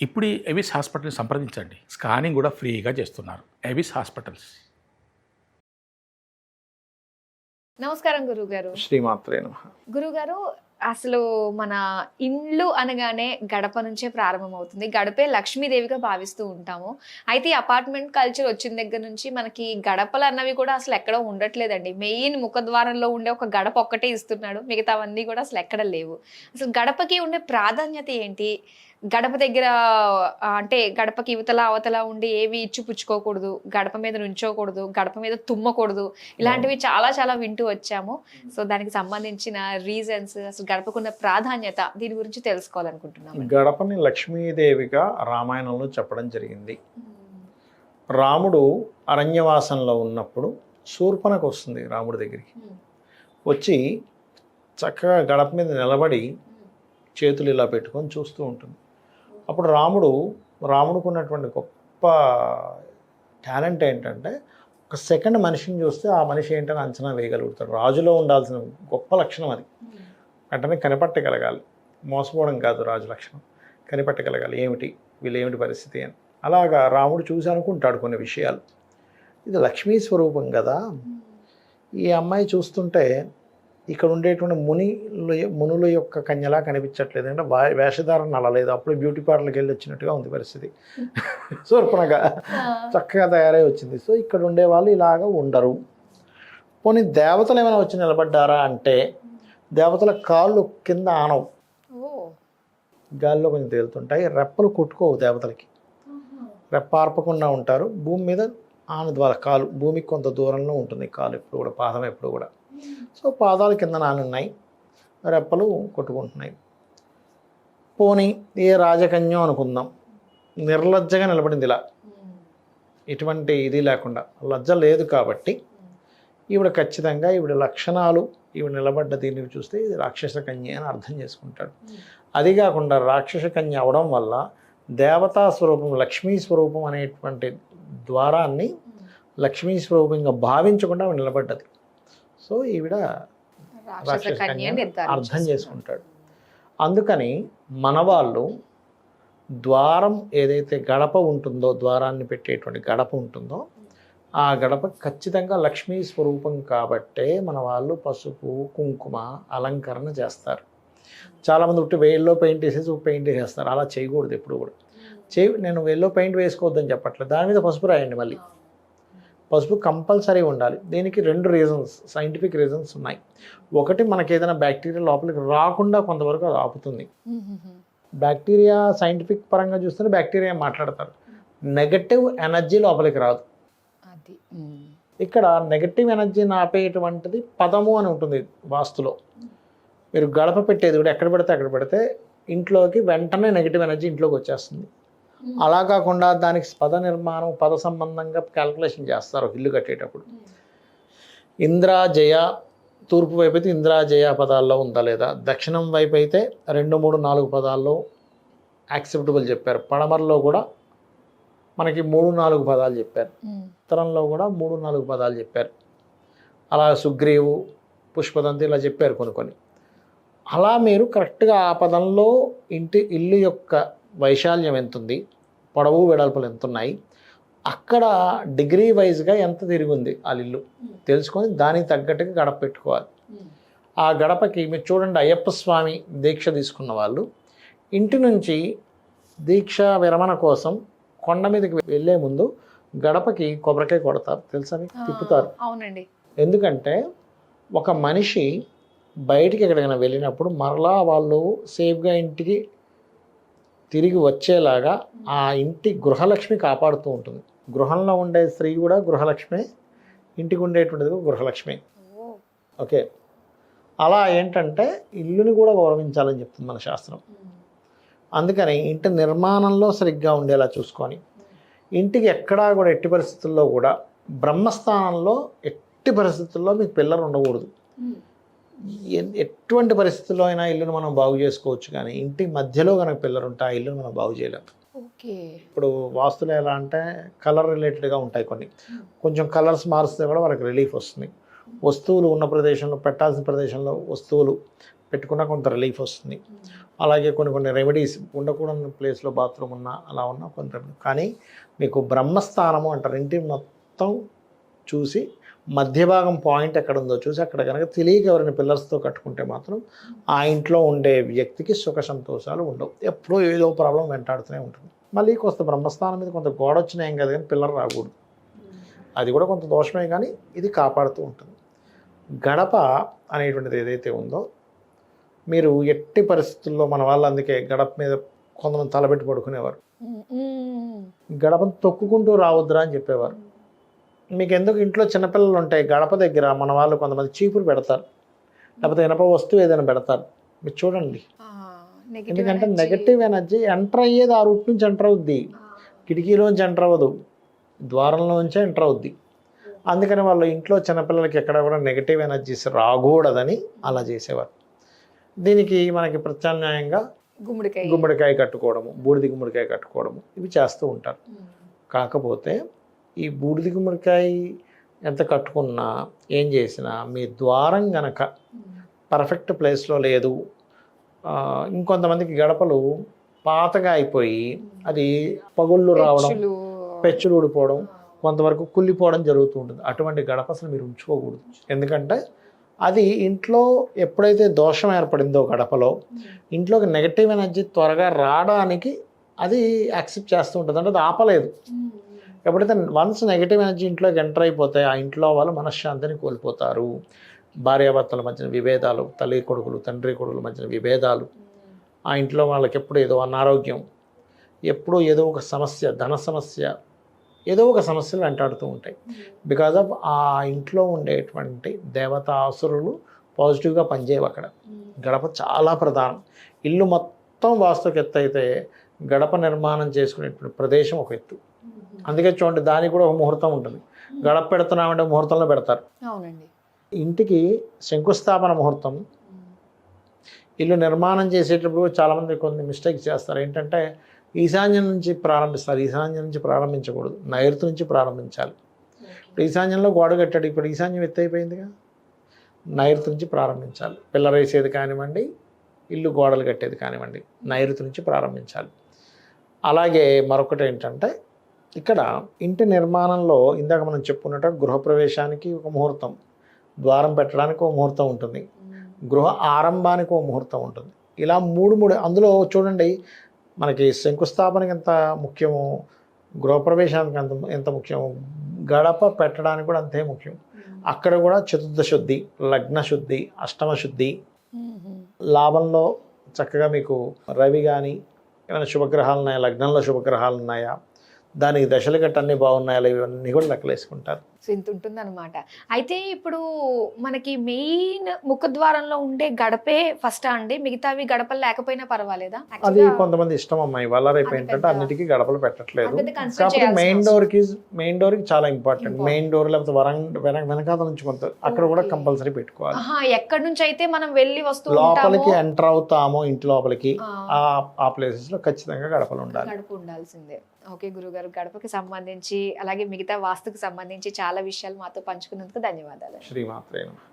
ఇప్పుడు ఎవిస్ హాస్పిటల్ని సంప్రదించండి. స్కానింగ్ కూడా ఫ్రీగా చేస్తున్నారు. Avis hospitals. నమస్కారం గురుగారు. శ్రీమాత్రే నమః. గురుగారు, అసలు మన ఇండ్లు అనగానే గడప నుంచే ప్రారంభమవుతుంది. గడపే లక్ష్మీదేవిగా భావిస్తూ ఉంటాము. అయితే ఈ అపార్ట్మెంట్ కల్చర్ వచ్చిన దగ్గర నుంచి మనకి గడపలు అన్నవి కూడా అసలు ఎక్కడ ఉండట్లేదండి. మెయిన్ ముఖద్వారంలో ఉండే ఒక గడప ఒక్కటే ఇస్తున్నాడు, మిగతావన్నీ కూడా అసలు ఎక్కడ లేవు. అసలు గడపకి ఉండే ప్రాధాన్యత ఏంటి? గడప దగ్గర అంటే గడపకి ఇవతల అవతల ఉండి ఏవి ఇచ్చి పుచ్చుకోకూడదు, గడప మీద నుంచోకూడదు, గడప మీద తుమ్మకూడదు, ఇలాంటివి చాలా చాలా వింటూ వచ్చాము. సో దానికి సంబంధించిన రీజన్స్, అసలు గడపకున్న ప్రాధాన్యత, దీని గురించి తెలుసుకోవాలనుకుంటున్నాము. గడపని లక్ష్మీదేవిగా రామాయణంలో చెప్పడం జరిగింది. రాముడు అరణ్యవాసంలో ఉన్నప్పుడు శూర్పణఖ వస్తుంది రాముడి దగ్గరికి. వచ్చి చక్కగా గడప మీద నిలబడి చేతులు ఇలా పెట్టుకొని చూస్తూ ఉంటుంది. అప్పుడు రాముడికి ఉన్నటువంటి గొప్ప టాలెంట్ ఏంటంటే ఒక సెకండ్ మనిషిని చూస్తే ఆ మనిషి ఏంటని అంచనా వేయగలుగుతాడు. రాజులో ఉండాల్సిన గొప్ప లక్షణం అది. వెంటనే కనిపెట్టగలగాలి. మోసపోవడం కాదు రాజు లక్షణం, కనిపెట్టగలగాలి ఏమిటి వీళ్ళు ఏమిటి పరిస్థితి అని. అలాగా రాముడు చూసి అనుకుంటాడు కొన్ని విషయాలు. ఇది లక్ష్మీ స్వరూపం కదా, ఈ అమ్మాయి చూస్తుంటే ఇక్కడ ఉండేటువంటి మునుల యొక్క కన్యలా కనిపించట్లేదు, అంటే వేషధారణ అలా లేదు. అప్పుడు బ్యూటీ పార్లర్కి వెళ్ళి వచ్చినట్టుగా ఉంది పరిస్థితి. శూర్పణఖ చక్కగా తయారై వచ్చింది. సో ఇక్కడ ఉండే వాళ్ళు ఇలాగా ఉండరు. పోనీ దేవతలు ఏమైనా వచ్చి నిలబడ్డారా అంటే దేవతల కాళ్ళు కింద ఆనవు, గాల్లో కొంచెం తేలుతుంటాయి. రెప్పలు కొట్టుకోవు దేవతలకి, రెప్ప ఆర్పకుండా ఉంటారు. భూమి మీద ఆనదు వాళ్ళ కాలు, భూమికి కొంత దూరంలో ఉంటుంది కాలు ఎప్పుడు కూడా, పాదం ఎప్పుడు కూడా. సో పాదాల కింద నానున్నాయి, రెప్పలు కొట్టుకుంటున్నాయి. పోనీ ఏ రాజకన్యం అనుకుందాం, నిర్లజ్జగా నిలబడింది ఇలా, ఎటువంటి ఇది లేకుండా. లజ్జ లేదు కాబట్టి ఈవిడ ఖచ్చితంగా ఈవిడ లక్షణాలు, ఈవిడ నిలబడ్డ దీన్ని చూస్తే ఇది రాక్షస కన్య అని అర్థం చేసుకుంటాడు. అది కాకుండా రాక్షస కన్య అవడం వల్ల దేవతా స్వరూపం, లక్ష్మీ స్వరూపం అనేటువంటి ద్వారాన్ని లక్ష్మీ స్వరూపంగా భావించకుండా ఆవిడ నిలబడ్డది. సో ఈవిడ రాక్షస కన్య అర్థం చేసుకుంటాడు. అందుకని మన వాళ్ళు ద్వారం ఏదైతే గడప ఉంటుందో, ద్వారాన్ని పెట్టేటువంటి గడప ఉంటుందో, ఆ గడప ఖచ్చితంగా లక్ష్మీ స్వరూపం కాబట్టే మన వాళ్ళు పసుపు కుంకుమ అలంకరణ చేస్తారు. చాలామంది ఉట్టి వేల్లో పెయింట్ వేసేసి పెయింట్ వేసేస్తారు. అలా చేయకూడదు ఎప్పుడు కూడా. నేను వేల్లో పెయింట్ వేసుకోవద్దని చెప్పట్లేదు, దాని మీద పసుపు రాయండి. మళ్ళీ పసుపు కంపల్సరీ ఉండాలి. దీనికి 2 రీజన్స్, సైంటిఫిక్ రీజన్స్ ఉన్నాయి. ఒకటి, మనకి ఏదైనా బ్యాక్టీరియా లోపలికి రాకుండా కొంతవరకు అది ఆపుతుంది. బ్యాక్టీరియా సైంటిఫిక్ పరంగా చూస్తే బ్యాక్టీరియా మాట్లాడతారు, నెగటివ్ ఎనర్జీ లోపలికి రాదు. ఇక్కడ నెగటివ్ ఎనర్జీని ఆపేటువంటిది పదము అని ఉంటుంది వాస్తులో. మీరు గడప పెట్టేది కూడా ఎక్కడ పెడితే అక్కడ పెడితే ఇంట్లోకి వెంటనే నెగిటివ్ ఎనర్జీ ఇంట్లోకి వచ్చేస్తుంది. అలా కాకుండా దానికి పద నిర్మాణం, పద సంబంధంగా క్యాల్కులేషన్ చేస్తారు ఇల్లు కట్టేటప్పుడు. ఇంద్రా జయ, తూర్పు వైపు అయితే ఇంద్రా జయ పదాల్లో ఉందా లేదా, దక్షిణం వైపు అయితే 2, 3, 4 పదాల్లో యాక్సెప్టబుల్ చెప్పారు. పడమరలో కూడా మనకి 3, 4 పదాలు చెప్పారు. ఉత్తరంలో కూడా 3, 4 పదాలు చెప్పారు. అలా సుగ్రీవు, పుష్పదంతి ఇలా చెప్పారు కొన్ని. అలా మీరు కరెక్ట్గా ఆ పదంలో ఇల్లు యొక్క వైశాల్యం ఎంత ఉంది, పొడవు వెడల్పులు ఎంత ఉన్నాయి, అక్కడ డిగ్రీ వైజ్గా ఎంత తిరిగింది ఆ ఇల్లు తెలుసుకొని దానికి తగ్గట్టుగా గడప పెట్టుకోవాలి. ఆ గడపకి మీరు చూడండి, అయ్యప్ప స్వామి దీక్ష తీసుకున్న వాళ్ళు ఇంటి నుంచి దీక్ష విరమణ కోసం కొండ మీదకి వెళ్ళే ముందు గడపకి కొబ్బరికాయ కొడతారు, తెలుసా మీకు? తిప్పుతారు. అవునండి. ఎందుకంటే ఒక మనిషి బయటికి ఎక్కడికైనా వెళ్ళినప్పుడు మరలా వాళ్ళు సేఫ్గా ఇంటికి తిరిగి వచ్చేలాగా ఆ ఇంటి గృహలక్ష్మి కాపాడుతూ ఉంటుంది. గృహంలో ఉండే స్త్రీ కూడా గృహలక్ష్మి, ఇంటికి ఉండేటువంటిది గృహలక్ష్మి. ఓకే, అలా ఏంటంటే ఇల్లుని కూడా గౌరవించాలని చెప్తుంది మన శాస్త్రం. అందుకని ఇంటి నిర్మాణంలో సరిగ్గా ఉండేలా చూసుకొని, ఇంటికి ఎక్కడా కూడా ఎట్టి పరిస్థితుల్లో కూడా బ్రహ్మస్థానంలో ఎట్టి పరిస్థితుల్లో మీకు పిల్లలు ఉండకూడదు. ఎటువంటి పరిస్థితుల్లో అయినా ఇల్లును మనం బాగు చేసుకోవచ్చు, కానీ ఇంటి మధ్యలో కనుక పిల్లలు ఉంటే ఆ ఇల్లును మనం బాగు చేయలేము. ఇప్పుడు వాస్తులు ఎలా అంటే కలర్ రిలేటెడ్గా ఉంటాయి. కొంచెం కలర్స్ మారిస్తే కూడా వాళ్ళకి రిలీఫ్ వస్తుంది. వస్తువులు ఉన్న ప్రదేశంలో, పెట్టాల్సిన ప్రదేశంలో వస్తువులు పెట్టుకున్నా కొంత రిలీఫ్ వస్తుంది. అలాగే కొన్ని కొన్ని రెమెడీస్ ఉండకూడని ప్లేస్లో బాత్రూమ్ ఉన్నా అలా ఉన్నా కొన్ని రెమెడీ. కానీ మీకు బ్రహ్మస్థానము అంటారు, ఇంటి మొత్తం చూసి మధ్య భాగం పాయింట్ ఎక్కడ ఉందో చూసి అక్కడ కనుక తెలియక ఎవరైనా పిల్లర్స్తో కట్టుకుంటే మాత్రం ఆ ఇంట్లో ఉండే వ్యక్తికి సుఖ సంతోషాలు ఉండవు, ఎప్పుడూ ఏదో ప్రాబ్లం వెంటాడుతూనే ఉంటుంది. మళ్ళీ కొంత బ్రహ్మస్థానం మీద కొంత గోడ వచ్చినా ఏం కాదు కానీ పిల్లర్ రాకూడదు, అది కూడా కొంత దోషమే, కానీ ఇది కాపాడుతూ ఉంటుంది. గడప అనేటువంటిది ఏదైతే ఉందో మీరు ఎట్టి పరిస్థితుల్లో మన వాళ్ళు అందుకే గడప మీద కొంతమంది తలబెట్టి పడుకునేవారు, గడపను తొక్కుకుంటూ రావద్దురా అని చెప్పేవారు. మీకు ఎందుకు ఇంట్లో చిన్నపిల్లలు ఉంటాయి, గడప దగ్గర మన వాళ్ళు కొంతమంది చీపురు పెడతారు, లేకపోతే ఇనప వస్తువు ఏదైనా పెడతారు, మీరు చూడండి. ఎందుకంటే నెగటివ్ ఎనర్జీ ఎంటర్ అయ్యేది ఆ రూట్ నుంచి ఎంటర్ అవుద్ది, కిటికీలోంచి ఎంటర్ అవ్వదు, ద్వారంలోంచే ఎంటర్ అవుద్ది. అందుకని వాళ్ళు ఇంట్లో చిన్నపిల్లలకి ఎక్కడ కూడా నెగటివ్ ఎనర్జీస్ రాకూడదని అలా చేసేవారు. దీనికి మనకి ప్రత్యామ్నాయంగా గుమ్మడికాయ కట్టుకోవడము, బూడిద గుమ్మడికాయ కట్టుకోవడము ఇవి చేస్తూ ఉంటారు. కాకపోతే ఈ బూడిద గుమ్మడికాయ ఎంత కట్టుకున్నా ఏం చేసినా మీ ద్వారం గనక పర్ఫెక్ట్ ప్లేస్లో లేదు, ఇంకొంతమందికి గడపలు పాతగా అయిపోయి అది పగుళ్ళు రావడం, పెచ్చులు ఊడిపోవడం, కొంతవరకు కుళ్ళిపోవడం జరుగుతూ ఉంటుంది. అటువంటి గడప అసలు మీరు ఉంచుకోకూడదు. ఎందుకంటే అది ఇంట్లో ఎప్పుడైతే దోషం ఏర్పడిందో గడపలో ఇంట్లోకి నెగటివ్ ఎనర్జీ త్వరగా రావడానికి అది యాక్సెప్ట్ చేస్తూ ఉంటుంది, అంటే అది ఆపలేదు. ఎప్పుడైతే వన్స్ నెగటివ్ ఎనర్జీ ఇంట్లోకి ఎంటర్ అయిపోతే ఆ ఇంట్లో వాళ్ళు మనశ్శాంతిని కోల్పోతారు. భార్యాభర్తల మధ్యన విభేదాలు, తల్లి కొడుకులు తండ్రి కొడుకుల మధ్యన విభేదాలు, ఆ ఇంట్లో వాళ్ళకి ఎప్పుడు ఏదో అనారోగ్యం, ఎప్పుడూ ఏదో ఒక సమస్య, ధన సమస్య, ఏదో ఒక సమస్యలు వెంటాడుతూ ఉంటాయి. బికాజ్ ఆఫ్ ఆ ఇంట్లో ఉండేటువంటి దేవతాసురులు పాజిటివ్గా పనిచేయవు అక్కడ. గడప చాలా ప్రధానం. ఇల్లు మొత్తం వాస్తుకి ఎత్తు అయితే గడప నిర్మాణం చేసుకునేటువంటి ప్రదేశం ఒక ఎత్తు. అందుకే చూడండి దానికి కూడా ఒక ముహూర్తం ఉంటుంది. గడప పెడుతున్నామంటే ముహూర్తంలో పెడతారు. అవునండి. ఇంటికి శంకుస్థాపన ముహూర్తం, ఇల్లు నిర్మాణం చేసేటప్పుడు చాలామంది కొన్ని మిస్టేక్స్ చేస్తారు. ఏంటంటే ఈశాన్యం నుంచి ప్రారంభిస్తారు, ఈశాన్యం నుంచి ప్రారంభించకూడదు, నైరుతి నుంచి ప్రారంభించాలి. ఇప్పుడు ఈశాన్యంలో గోడ కట్టాడు, ఇప్పుడు ఈశాన్యం ఎత్తైపోయిందిగా, నైరుతి నుంచి ప్రారంభించాలి. పిల్లర్ వేసేది కానివ్వండి, ఇల్లు గోడలు కట్టేది కానివ్వండి, నైరుతి నుంచి ప్రారంభించాలి. అలాగే మరొకటి ఏంటంటే ఇక్కడ ఇంటి నిర్మాణంలో ఇందాక మనం చెప్పుకున్నట్టు గృహప్రవేశానికి ఒక ముహూర్తం, ద్వారం పెట్టడానికి ఒక ముహూర్తం ఉంటుంది, గృహ ఆరంభానికి ఒక ముహూర్తం ఉంటుంది. ఇలా మూడు అందులో చూడండి మనకి శంకుస్థాపనకి ఎంత ముఖ్యమో, గృహప్రవేశానికి ఎంత ముఖ్యమో, గడప పెట్టడానికి కూడా అంతే ముఖ్యం. అక్కడ కూడా చతుర్థ శుద్ధి, లగ్న శుద్ధి, అష్టమ శుద్ధి, లాభంలో చక్కగా మీకు రవి కానీ ఏమైనా శుభగ్రహాలు ఉన్నాయా, లగ్నంలో శుభగ్రహాలు ఉన్నాయా, దానికి దశలు గట్ట అన్నీ బాగున్నాయా, ఇవన్నీ కూడా లెక్కలేసుకుంటారు. సో ఇంత ఉంటుంది అనమాట. అయితే ఇప్పుడు మనకి మెయిన్ ముఖద్వారంలో ఉండే గడపే ఫస్ట్ అండి, మిగతావి గడపలు లేకపోయినా పర్వాలేదా? అది కొంతమంది ఇష్టం అమ్మాయి, వల్ల రేపు ఏంటంటే అన్నిటికీ గడపలు పెట్టట్లేదు. కాకపోతే మెయిన్ డోర్కి చాలా ఇంపార్టెంట్. మెయిన్ డోర్ లేకపోతే వెనకాల నుంచి కొంత అక్కడ కూడా కంపల్సరీ పెట్టుకోవాలి. ఎక్కడి నుంచి అయితే మనం వెళ్ళి వస్తూ లోపలికి ఎంటర్ అవుతామో ఇంటి లోపలికి ఆ ప్లేసెస్ లో ఖచ్చితంగా గడపలు ఉండాలి, గడప ఉండాల్సిందే. ఓకే గురుగారు, గడపకి సంబంధించి అలాగే మిగతా వాస్తుకు సంబంధించి చాలా విషయాలు మాతో పంచుకున్నందుకు ధన్యవాదాలు. శ్రీమాత్రేనమః.